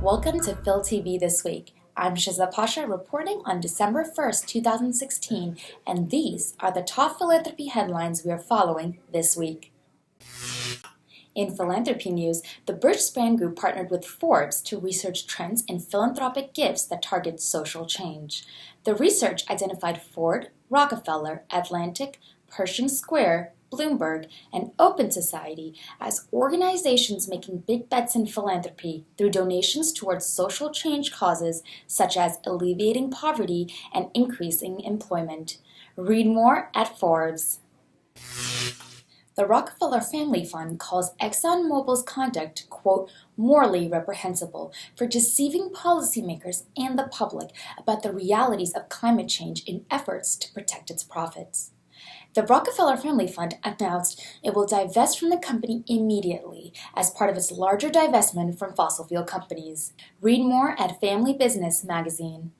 Welcome to Phil TV This Week. I'm Shiza Pasha reporting on December 1st, 2016, and these are the top philanthropy headlines we are following this week. In philanthropy news, the Birch-Span Group partnered with Forbes to research trends in philanthropic gifts that target social change. The research identified Ford, Rockefeller, Atlantic, Pershing Square, Bloomberg, and Open Society as organizations making big bets in philanthropy through donations towards social change causes such as alleviating poverty and increasing employment. Read more at Forbes. The Rockefeller Family Fund calls ExxonMobil's conduct, quote, morally reprehensible for deceiving policymakers and the public about the realities of climate change in efforts to protect its profits. The Rockefeller Family Fund announced it will divest from the company immediately as part of its larger divestment from fossil fuel companies. Read more at Family Business magazine.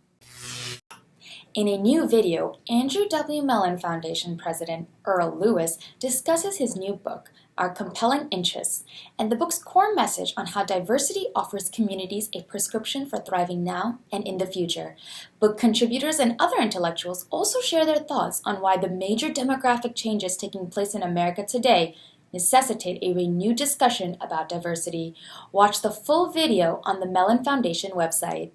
In a new video, Andrew W. Mellon Foundation President Earl Lewis discusses his new book, Our Compelling Interests, and the book's core message on how diversity offers communities a prescription for thriving now and in the future. Book contributors and other intellectuals also share their thoughts on why the major demographic changes taking place in America today necessitate a renewed discussion about diversity. Watch the full video on the Mellon Foundation website.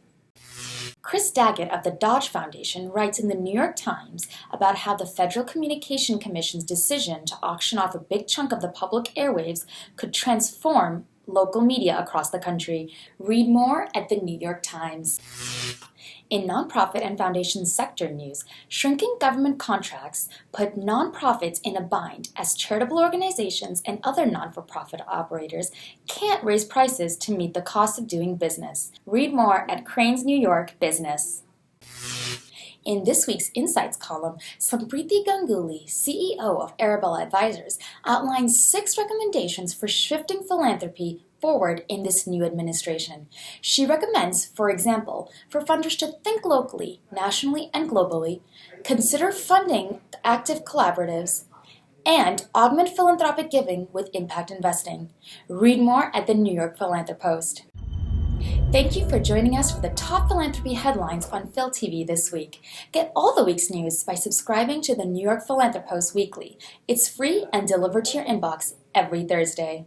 Chris Daggett of the Dodge Foundation writes in the New York Times about how the Federal Communication Commission's decision to auction off a big chunk of the public airwaves could transform local media across the country. Read more at the New York Times. In nonprofit and foundation sector news, shrinking government contracts put nonprofits in a bind as charitable organizations and other non-for-profit operators can't raise prices to meet the cost of doing business. Read more at Crain's New York Business. In this week's Insights column, Sampriti Ganguly, CEO of Arabella Advisors, outlines 6 recommendations for shifting philanthropy forward in this new administration. She recommends, for example, for funders to think locally, nationally, and globally, consider funding active collaboratives, and augment philanthropic giving with impact investing. Read more at the New York Philanthropost. Thank you for joining us for the top philanthropy headlines on Phil TV this week. Get all the week's news by subscribing to the New York Philanthropost weekly. It's free and delivered to your inbox every Thursday.